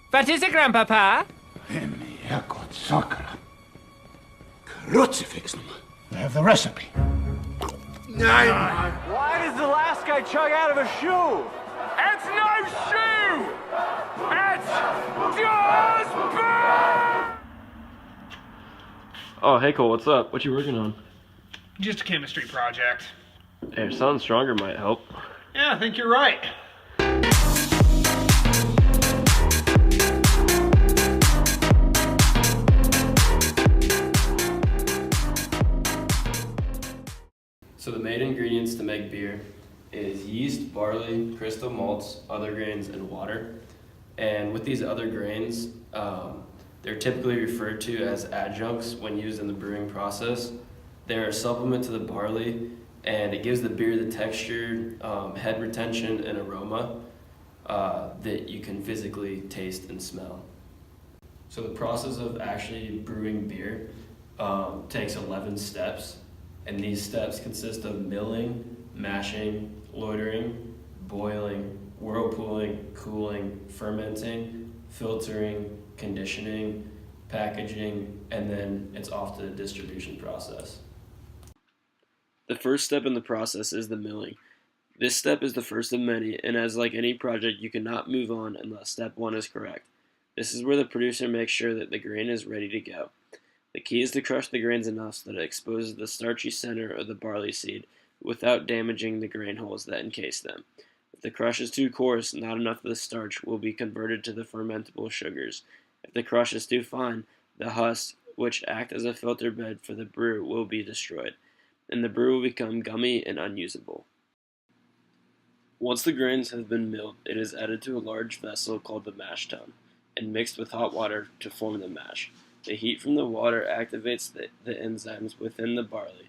What is it, Grandpapa? Herrgott sakra. Crucifix. I have the recipe. Nein! Why does the last guy chug out of a shoe? It's no shoe! It's just beer! Oh, hey Cole, what's up? What you working on? Just a chemistry project. Hey, something stronger might help. Yeah, I think you're right. So the main ingredients to make beer is yeast, barley, crystal malts, other grains, and water. And with these other grains, they're typically referred to as adjuncts when used in the brewing process. They're a supplement to the barley, and it gives the beer the texture, head retention, and aroma that you can physically taste and smell. So the process of actually brewing beer takes 11 steps. And these steps consist of milling, mashing, loitering, boiling, whirlpooling, cooling, fermenting, filtering, conditioning, packaging, and then it's off to the distribution process. The first step in the process is the milling. This step is the first of many, and as like any project, you cannot move on unless step 1 is correct. This is where the producer makes sure that the grain is ready to go. The key is to crush the grains enough so that it exposes the starchy center of the barley seed without damaging the grain holes that encase them. If the crush is too coarse, not enough of the starch will be converted to the fermentable sugars. If the crush is too fine, the husks, which act as a filter bed for the brew, will be destroyed, and the brew will become gummy and unusable. Once the grains have been milled, it is added to a large vessel called the mash tun and mixed with hot water to form the mash. The heat from the water activates the enzymes within the barley.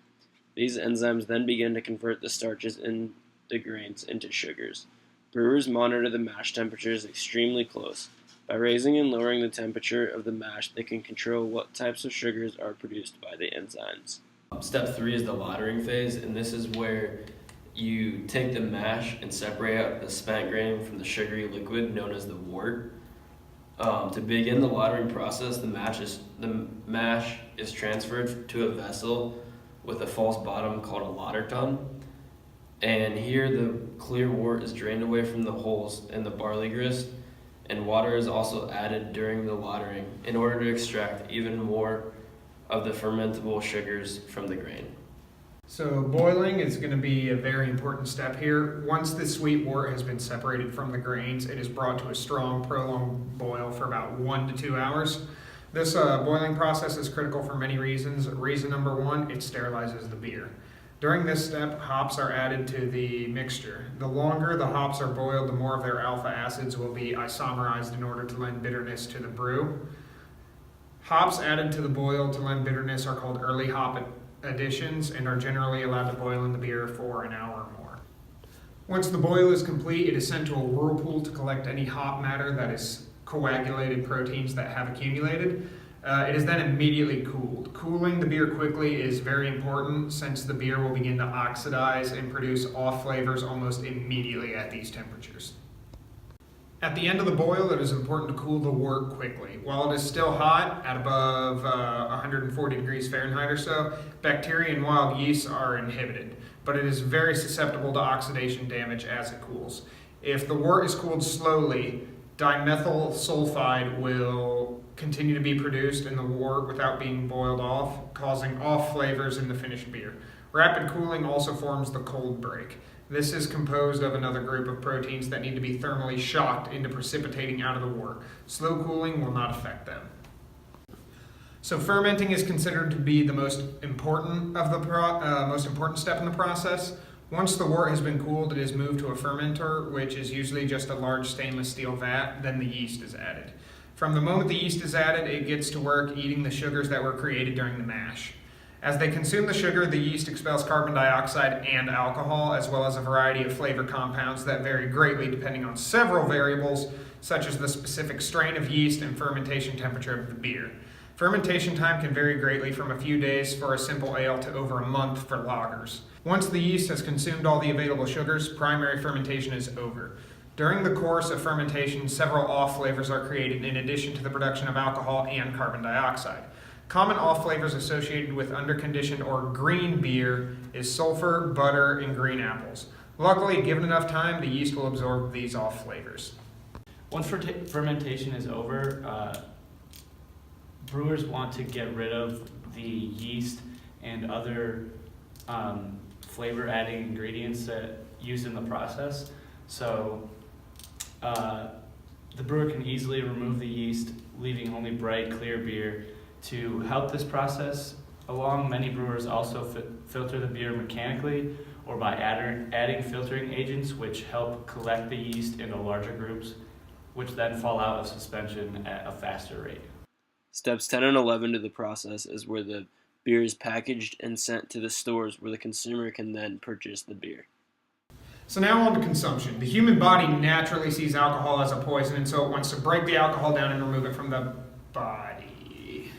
These enzymes then begin to convert the starches in the grains into sugars. Brewers monitor the mash temperatures extremely close. By raising and lowering the temperature of the mash, they can control what types of sugars are produced by the enzymes. Step 3 is the lautering phase, and this is where you take the mash and separate out the spent grain from the sugary liquid known as the wort. To begin the lautering process, the mash is transferred to a vessel with a false bottom called a lauter tun. And here the clear wort is drained away from the holes in the barley grist, and water is also added during the lautering in order to extract even more of the fermentable sugars from the grain. So boiling is going to be a very important step here. Once the sweet wort has been separated from the grains, it is brought to a strong, prolonged boil for about 1 to 2 hours. This boiling process is critical for many reasons. Reason number 1, it sterilizes the beer. During this step, hops are added to the mixture. The longer the hops are boiled, the more of their alpha acids will be isomerized in order to lend bitterness to the brew. Hops added to the boil to lend bitterness are called early hop additions and are generally allowed to boil in the beer for an hour or more. Once the boil is complete, it is sent to a whirlpool to collect any hop matter, that is coagulated proteins that have accumulated. It is then immediately cooled. Cooling the beer quickly is very important since the beer will begin to oxidize and produce off flavors almost immediately at these temperatures. At the end of the boil, it is important to cool the wort quickly. While it is still hot, at above 140 degrees Fahrenheit or so, bacteria and wild yeasts are inhibited, but it is very susceptible to oxidation damage as it cools. If the wort is cooled slowly, dimethyl sulfide will continue to be produced in the wort without being boiled off, causing off flavors in the finished beer. Rapid cooling also forms the cold break. This is composed of another group of proteins that need to be thermally shocked into precipitating out of the wort. Slow cooling will not affect them. So fermenting is considered to be the most important step in the process. Once the wort has been cooled, it is moved to a fermenter, which is usually just a large stainless steel vat. Then the yeast is added. From the moment the yeast is added, it gets to work eating the sugars that were created during the mash. As they consume the sugar, the yeast expels carbon dioxide and alcohol, as well as a variety of flavor compounds that vary greatly depending on several variables, such as the specific strain of yeast and fermentation temperature of the beer. Fermentation time can vary greatly from a few days for a simple ale to over a month for lagers. Once the yeast has consumed all the available sugars, primary fermentation is over. During the course of fermentation, several off flavors are created in addition to the production of alcohol and carbon dioxide. Common off flavors associated with underconditioned or green beer is sulfur, butter, and green apples. Luckily, given enough time, the yeast will absorb these off flavors. Once fermentation is over, brewers want to get rid of the yeast and other flavor adding ingredients that used in the process. So the brewer can easily remove the yeast, leaving only bright, clear beer. To help this process along, many brewers also filter the beer mechanically or by adding filtering agents which help collect the yeast into larger groups, which then fall out of suspension at a faster rate. Steps 10 and 11 to the process is where the beer is packaged and sent to the stores where the consumer can then purchase the beer. So now on to consumption. The human body naturally sees alcohol as a poison, and so it wants to break the alcohol down and remove it from the body.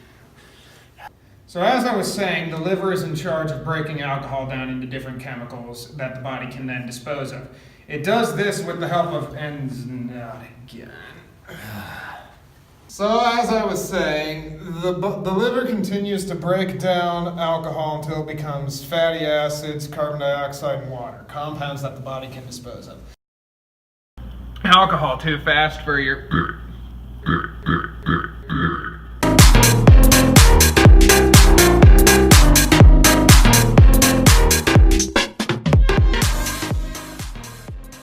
So as I was saying, the liver is in charge of breaking alcohol down into different chemicals that the body can then dispose of. It does this with the help of So as I was saying, the liver continues to break down alcohol until it becomes fatty acids, carbon dioxide, and water, compounds that the body can dispose of. Alcohol too fast for your